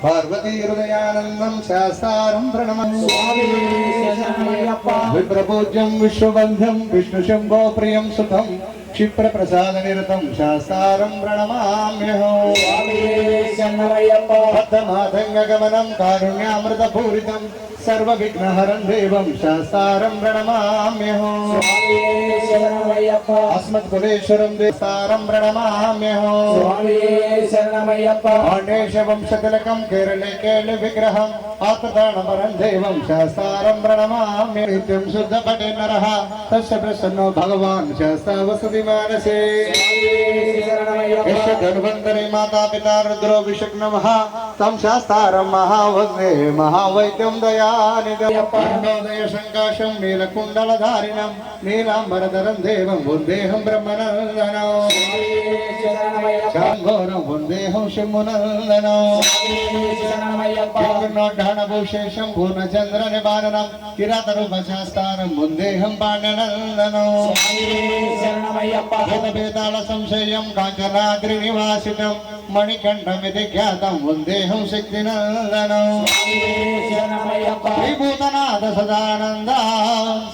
पार्वती हृदयानंदं शास्तारं प्रणमामि विप्रपूज्यं विश्वबन्धं विष्णुशम्भो प्रियं सुखं क्षिप्रप्रसादनिरतं शास्तारं प्रणमाम्यहं भक्तमातङ्गगमनं कारुण्यामृतपूरितं सर्वविघ्नहरं देवं शास्तारं प्रणमाम्यहं अस्मत्कुलेश्वरं देवतारं प्रणमाम्यहं वंशतिलकं केरले केल विग्रहम् आत्मदानपरं देवं शास्तारं प्रणमामि नित्यं शुद्धपटे नरः तस्य प्रसन्नो भगवान् शास्ता वसति मानसे यस्य धन्वन्तरे माता पिता रुद्रो विष्णुः तं शास्तारं महावग्ने महावैद्यं दयानिधं शङ्काशं नीलकुण्डलधारिणं नीलाम्बरधरं देवं वन्देऽहं ब्रह्मनन्दनं शाम्भोरं वन्देऽहं शम्भुनन्दनं ढानभूषेशं पूर्णचन्द्र निवारणं किरातरूपशास्तारं वन्देऽहं पाण्डनन्दनं भेदभेदाल संशयं काञ्चनाद्रिनिवासिनं मणिकण्ठमिति ख्यातं वन्देऽहं शक्तिनन्दनं विभूतनाथ सदानन्द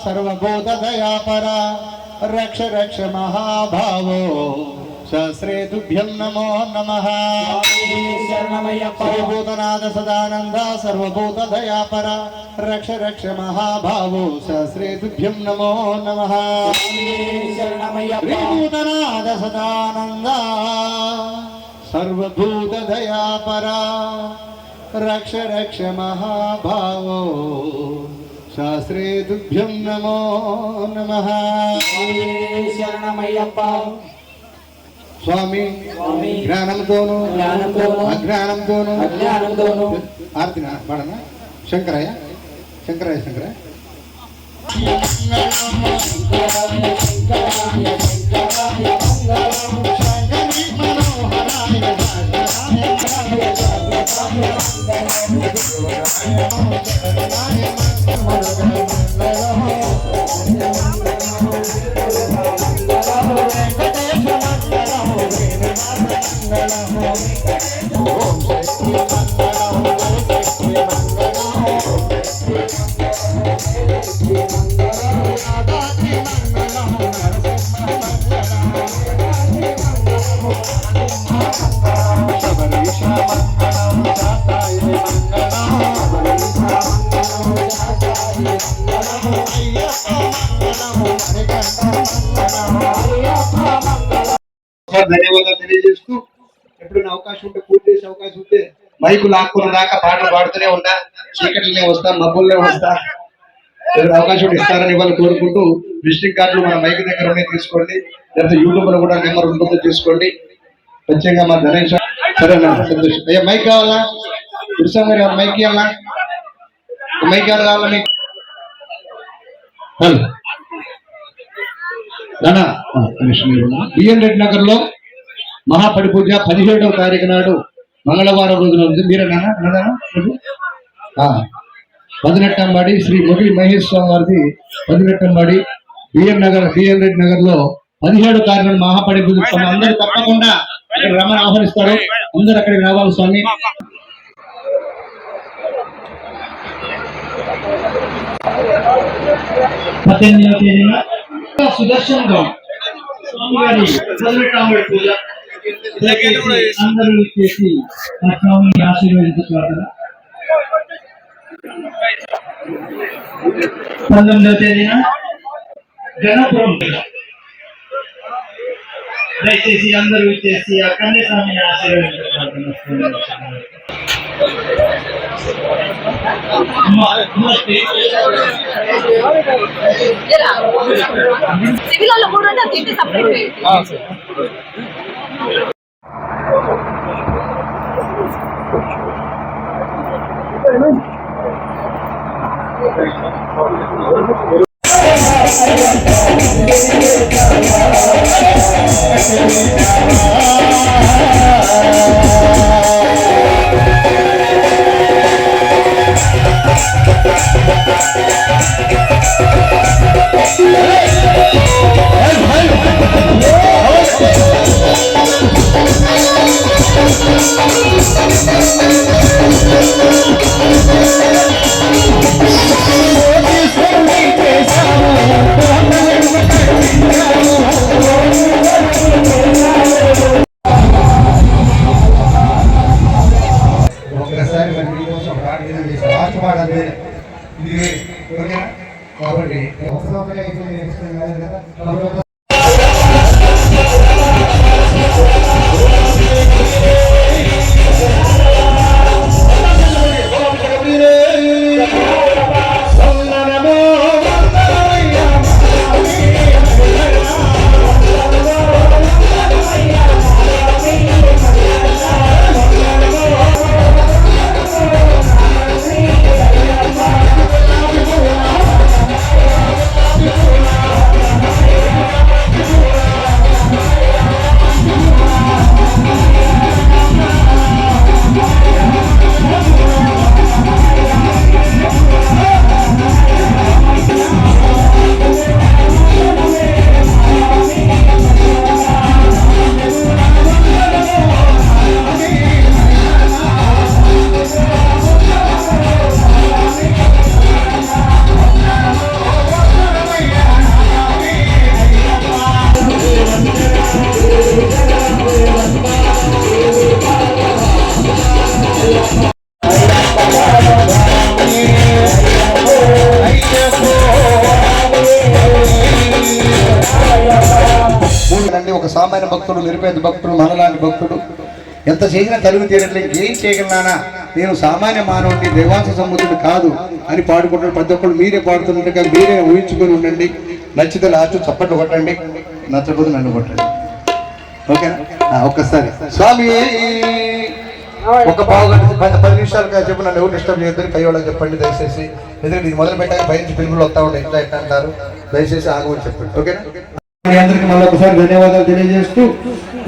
सर्वभूतदयापरा रक्ष रक्ष महाभावो शास्त्रे तुभ्यं नमो नमः श्रीभूतनाथ सदानंद सर्वभूतदयापरा रक्ष रक्ष महाभावो शास्त्रे तुभ्यं नमो नमः श्रीभूतनाथ सदानंद सर्वभूतदयापरा रक्ष रक्ष महाभावो शास्त्रे तुभ्यं नमो नमः स्वामी ज्ञानंतोनु अज्ञानंतोनु आरती पाड़ना शंकरయ్య शंकरయ్య शंकरయ్య ధన్యవాదాలు తెలియజేస్తూ ఎప్పుడైనా అవకాశం ఉంటే పూర్తి చేసే అవకాశం ఉంటే మైకు లాక్కున్న దాకా పాటలు పాడుతూనే ఉంటా, చీకట్లనే వస్తా, మబ్బుల్నే వస్తా. ఎవరు అవకాశం ఇస్తారని ఇవాళ కోరుకుంటూ విజిటింగ్ కార్డులు మన మైక్ దగ్గర ఉన్నాయి తీసుకోండి, లేకపోతే యూట్యూబ్ లో కూడా నెంబర్ ఉంటుందో తీసుకోండి. ప్రత్యేకంగా మా ధనేష్ సరేనా సంతోషం. అయ్యా మైక్ కావాలా? కృష్ణ గారు మైక్ ఇవ్వాలా? మైక్ ఎవరు కావాలా మీకు? బిఎన్ రెడ్డి నగర్ లో మహాపడిపూజ 17వ తారీఖు నాడు మంగళవారం రోజున ఉంది. మీరేనా 18 శ్రీ మొగిలి మహేష్ స్వామి వారిది 18 బిఎన్ రెడ్డి నగర్ లో 17వ తారీఖు మహాపడిపూజ. అందరూ తప్పకుండా అక్కడ రమణ ఆహ్వానిస్తారు, అందరూ అక్కడికి రావాలి స్వామి. సుదర్శన్ గౌడ్ స్వామి గారి 18వ పూజ అందరూ చేసి ఆ స్వామిని ఆశీర్వదించుతారు. 19వ తేదీన గణపురం దయచేసి అందరూ చేసి ఆ కన్యస్వామిని ఆశీర్వదించుతారు. సివిల్ కూడా సపరేట్ ఒక్కసారి మరి మీకోసం ప్రార్థన చేసి లాస్ట్ మాట అదే ఇది ఓకేనా కాబట్టి ఒకసారి అయిపోయింది నెక్స్ట్ కదా ఒక సామాన్య భక్తుడు, నిరుపేద భక్తుడు, మనలాంటి భక్తుడు ఎంత చేసినా తలుగు తీరట్లేదు, ఏం చేయగలనా, నేను సామాన్య మానవుడిని, దేవాంశ సముద్రుడు కాదు అని పాడుకుంటాడు. ప్రతి ఒక్కరు మీరే పాడుతున్నట్టుగా మీరే ఊహించుకొని ఉండండి. నచ్చితే లాస్ట్ చప్పట్లు కొట్టండి, నచ్చకపోతే నన్ను కొట్టండి. ఓకేనా? ఒక్కసారి స్వామి ఒక పావు గంట 10 నిమిషాలుగా చెప్పి నన్ను ఎవరు డిస్టర్బ్ చేయొద్దని పై వాళ్ళకి చెప్పండి దయచేసి. ఎందుకంటే ఇది మొదలు పెట్టాక పై నుంచి పిలుపులు వస్తూ ఉంటాయి, ఎట్లా ఎట్లా అంటారు, దయచేసి ఆగమని చెప్పండి. ఓకేనా? మీ అందరికీ మళ్ళీ ఒకసారి ధన్యవాదాలు తెలియజేస్తూ,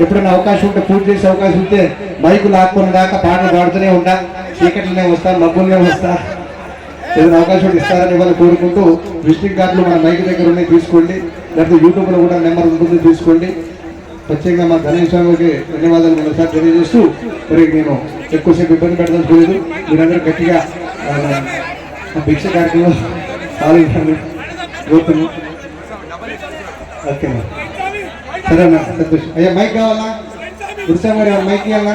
ఎప్పుడైనా అవకాశం ఉంటే పూజ చేసే అవకాశం ఉంటే మైకు లాక్కున్న దాకా పాటలు పాడుతూనే ఉంటా, చీకట్లనే వస్తా, మబ్బుల్నే వస్తా. ఏదైనా అవకాశం ఉంటే ఇస్తారని వాళ్ళు కోరుకుంటూ, విజిటింగ్ కార్డులు మన మైక్ దగ్గర ఉన్నాయి తీసుకోండి, లేకపోతే యూట్యూబ్లో కూడా నెంబర్ ఉంటుంది తీసుకోండి. ప్రత్యేకంగా మా గణేష్ స్వామికి ధన్యవాదాలు మరోసారి తెలియజేస్తూ, మరి నేను ఎక్కువసేపు ఇబ్బంది పెట్టదలుచుకోలేదు. మీరందరూ గట్టిగా భిక్ష కార్యక్రమం పాల్గొంటాను కోరుతున్నాను. ఓకే సరేనా, సంతోషం. అయ్యా మైక్ కావాలా? గురుసామి గారు మైక్ ఇవ్వాలా?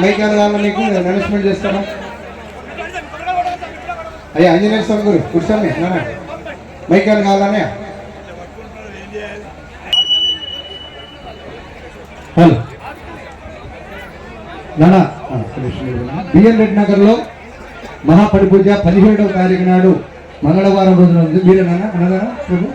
మైక్ కావాలా మీకు? నేను అనౌన్స్మెంట్ చేస్తాను. అయ్యా ఆంజనేయ స్వామి గారు, గురుసామి నాన్న మైక్ కావాలనే. హలో నానా, బిఎన్ రెడ్డి నగర్లో మహాపడి పూజ 17వ తారీఖు నాడు మంగళవారం రోజున ఉంది. మీరే నాన్న అన్నదానా ప్రభు?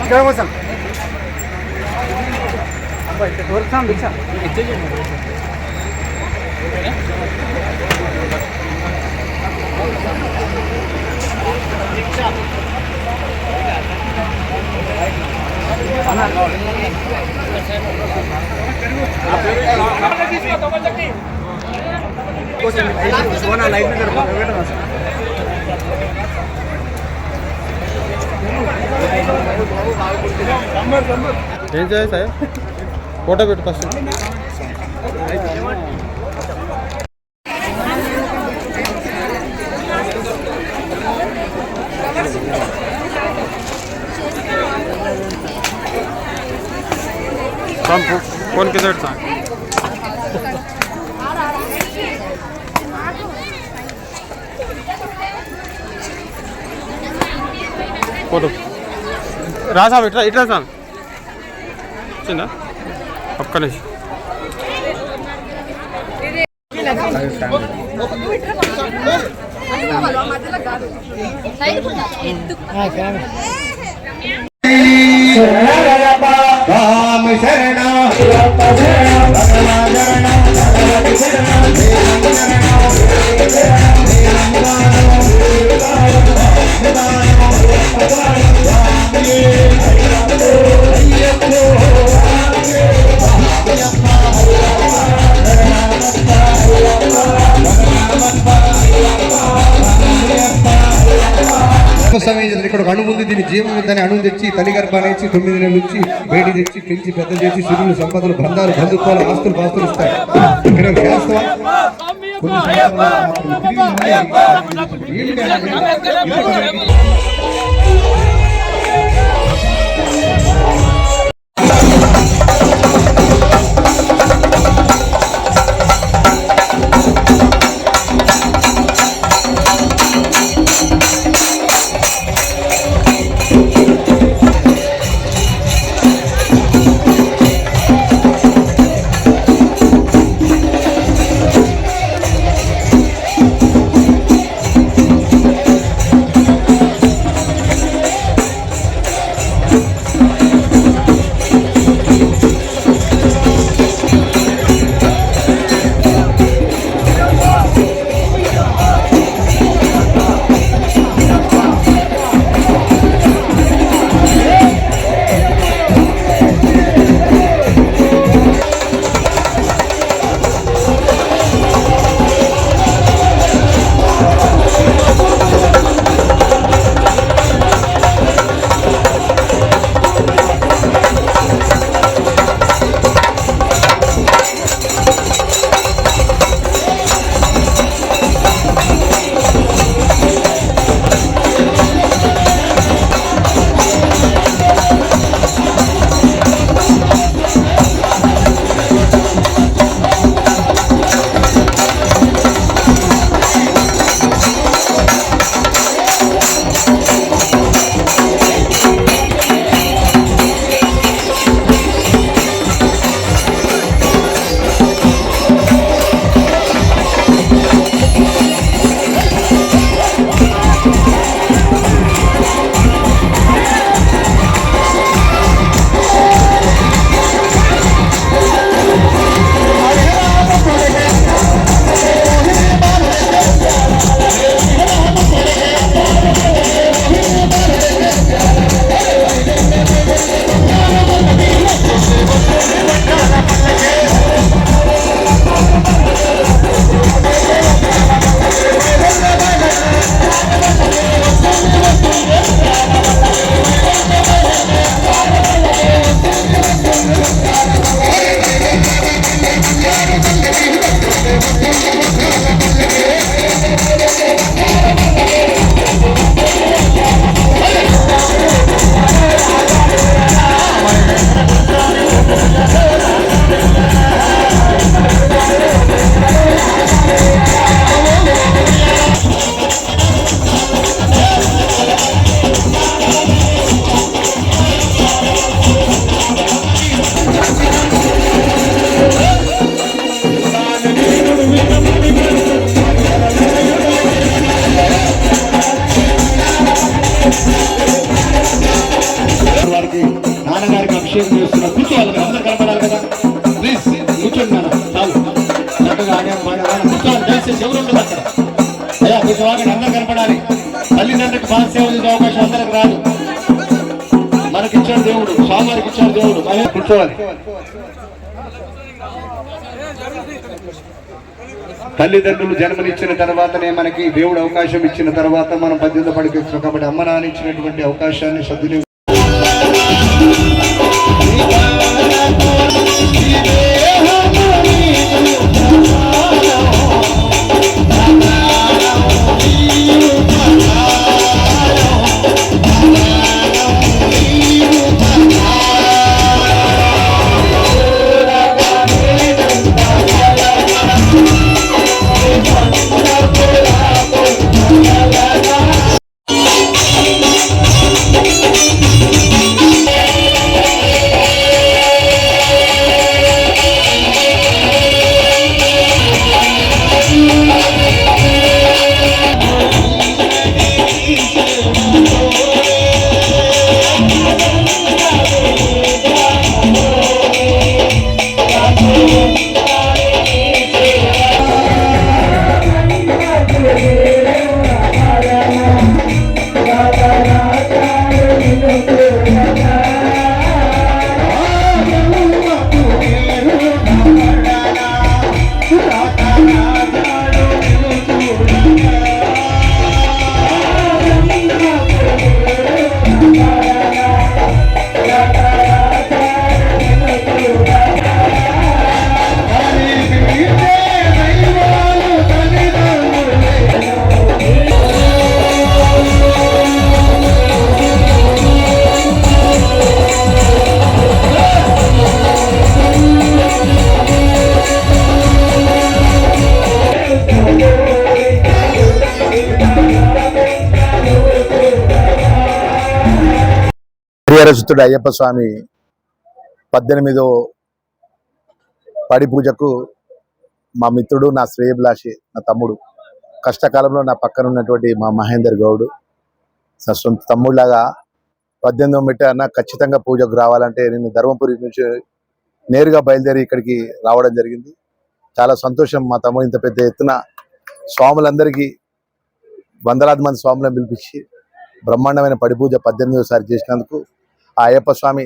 ఇక్కడ కోసం దొరుకుతాం భిక్ష सोना लाइट में ఏం చేయాలి సార్ ఫోటో పెట్టు ఫస్ట్ फोन किधर था फोटो రా సార్ ఇట్లా ఇట్లా సార్ వచ్చిందా ఒక్క నిమిషం రామ శరణ ఇక్కడ ఒక అణువు ఉంది. దీని జీవం దాన్ని అణువు తెచ్చి తల్లి గర్భాన్ని ఇచ్చి 9 నెలలు నుంచి బయట తెచ్చి పెంచి పెద్ద చేసి సిరులు సంపదలు బంధాలు బంధుత్వాలు ఆస్తులు పాస్తులు ఇస్తాయి. ఇక్కడ అభిషేకం చేస్తున్నారు. కూర్చోవాలి కదా, అందరు కనపడాలి కదా. ప్లీజ్ కూర్చోండి మేడం, చాలు చక్కగా కూర్చోవాలి. దయచేసి ఎవరు ఉండదు అక్కడ. అయ్యా కూర్చోవాలి, అందరు కనపడాలి. తల్లిదండ్రులకు పాద సేవ చేసే అవకాశం అందరికి రాదు. మనకి ఇచ్చాడు దేవుడు, స్వామివారికి ఇచ్చాడు దేవుడు. మనం కూర్చోవాలి. తల్లిదండ్రులు జన్మనిచ్చిన తర్వాతనే మనకి దేవుడు అవకాశం ఇచ్చిన తర్వాత మనం 18 పడికొచ్చాం. కాబట్టి అమ్మ నాన్న ఇచ్చినటువంటి అవకాశాన్ని సద్వినియోగం హరిహరసుతుడు అయ్యప్ప స్వామి 18వ పడి పూజకు మా మిత్రుడు, నా శ్రేయభిలాషి, నా తమ్ముడు, కష్టకాలంలో నా పక్కన ఉన్నటువంటి మా మహేందర్ గౌడ్ సొంత తమ్ముళ్ళలాగా 18వ మెట్టు అన్న ఖచ్చితంగా పూజకు రావాలంటే నేను ధర్మపురి నుంచి నేరుగా బయలుదేరి ఇక్కడికి రావడం జరిగింది. చాలా సంతోషం. మా తమ్ముడు ఇంత పెద్ద ఎత్తున స్వాములందరికీ వందలాది మంది స్వాములను పిలిపించి బ్రహ్మాండమైన పడి పూజ 18వసారి చేసినందుకు ఆ అయ్యప్ప స్వామి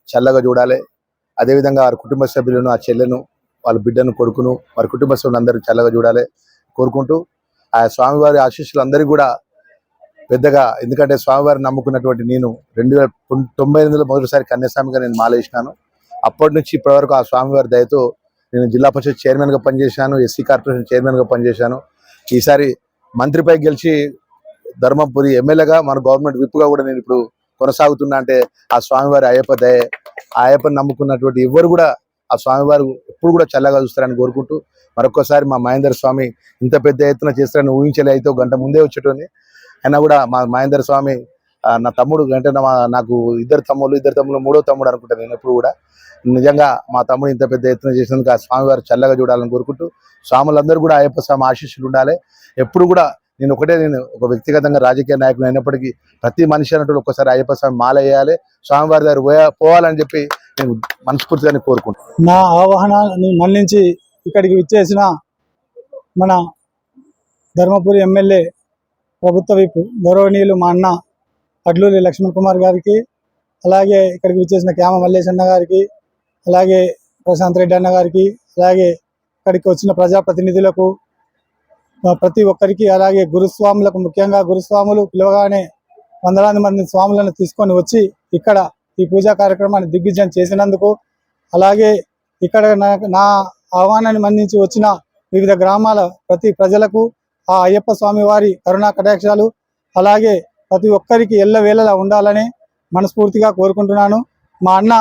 చల్లగా చూడాలి. అదేవిధంగా వారి కుటుంబ సభ్యులను, ఆ చెల్లెను, వాళ్ళ బిడ్డను, కొడుకును, వారి కుటుంబ సభ్యులందరూ చల్లగా చూడాలి కోరుకుంటూ ఆ స్వామివారి ఆశీస్సులు అందరికీ కూడా పెద్దగా, ఎందుకంటే స్వామివారిని నమ్ముకున్నటువంటి నేను 2098లో మొదటిసారి కన్యాస్వామిగా నేను మాలేసినాను. అప్పటి నుంచి ఇప్పటివరకు ఆ స్వామివారి దయతో నేను జిల్లా పరిషత్ చైర్మన్గా పనిచేశాను, ఎస్సీ కార్పొరేషన్ చైర్మన్గా పనిచేశాను. ఈసారి మంత్రిపై గెలిచి ధర్మపురి ఎమ్మెల్యేగా మన గవర్నమెంట్ విప్గా కూడా నేను ఇప్పుడు కొనసాగుతున్నా. అంటే ఆ స్వామివారి అయ్యప్ప దయ. ఆ అయ్యప్పని నమ్ముకున్నటువంటి ఎవరు కూడా ఆ స్వామివారు ఎప్పుడు కూడా చల్లగా చూస్తారని కోరుకుంటూ మరొకసారి మా మహేందర్ స్వామి ఇంత పెద్ద ఎత్తున చేస్తారని ఊహించలే. అయితే ఒక గంట ముందే వచ్చేటోని అయినా కూడా మా మహేందర్ స్వామి నా తమ్ముడు అంటే నాకు ఇద్దరు తమ్ముళ్ళు మూడో తమ్ముడు అనుకుంటాను నేను ఎప్పుడు కూడా. నిజంగా మా తమ్ముడు ఇంత పెద్ద ఎత్తున చేసినందుకు ఆ స్వామివారు చల్లగా చూడాలని కోరుకుంటూ స్వాములందరూ కూడా అయ్యప్ప స్వామి ఆశీస్సులు ఉండాలి. ఎప్పుడు కూడా నేను ఒక వ్యక్తిగతంగా రాజకీయ నాయకుడు అయినప్పటికీ ప్రతి మనిషి అన్నట్టు ఒక్కసారి అయ్యప్ప స్వామి మాల వేయాలి, స్వామివారి దగ్గర పోవాలని చెప్పి నేను మనస్ఫూర్తిగా కోరుకుంటాను. నా ఆహ్వానాన్ని మన్నించి ఇక్కడికి విచ్చేసిన మన ధర్మపురి ఎమ్మెల్యే, ప్రభుత్వ విప్ గౌరవనీయులు మా అన్న అడ్లూరి లక్ష్మణ్ కుమార్ గారికి, అలాగే ఇక్కడికి విచ్చేసిన క్యామ మల్లేష్ అన్న గారికి, అలాగే ప్రశాంత్ రెడ్డి అన్న గారికి, అలాగే ఇక్కడికి వచ్చిన ప్రజాప్రతినిధులకు, ప్రతి ఒక్కరికి, అలాగే గురుస్వాములకు, ముఖ్యంగా గురుస్వాములు పిలవగానే వందలాది మంది స్వాములను తీసుకొని వచ్చి ఇక్కడ ఈ పూజా కార్యక్రమాన్ని దిగ్విజయం చేసినందుకు, అలాగే ఇక్కడ నా ఆహ్వానాన్ని మన్నించి వచ్చిన వివిధ గ్రామాల ప్రతి ప్రజలకు ఆ అయ్యప్ప స్వామి వారి కరుణా కటాక్షాలు అలాగే ప్రతి ఒక్కరికి ఎల్లవేళలా ఉండాలని మనస్ఫూర్తిగా కోరుకుంటున్నాను. మా అన్న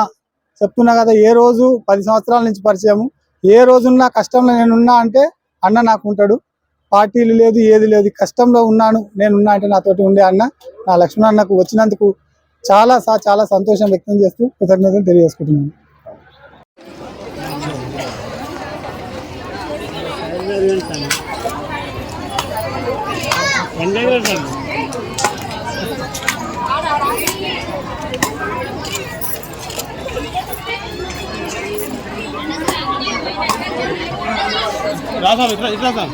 చెప్తున్నా కదా, ఏ రోజు 10 సంవత్సరాల నుంచి పరిచయము, ఏ రోజున్నా కష్టంలో నేనున్నా అంటే అన్న నాకు ఉంటాడు. పార్టీలు లేదు, ఏది లేదు, కష్టంలో ఉన్నాను నేనున్నా అంటే నాతోటి ఉండే అన్న. నా లక్ష్మణ్ అన్నకు వచ్చినందుకు చాలా సంతోషం వ్యక్తం చేస్తూ కృతజ్ఞతలు తెలియజేసుకుంటున్నాను. రాసాం ఇట్లా ఇట్లా సార్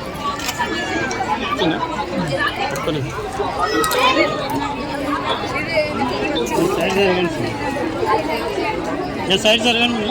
పట్టుకోండి. సైడ్ జరగండి.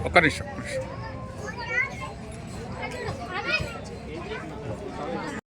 ఒక్క నిమిషం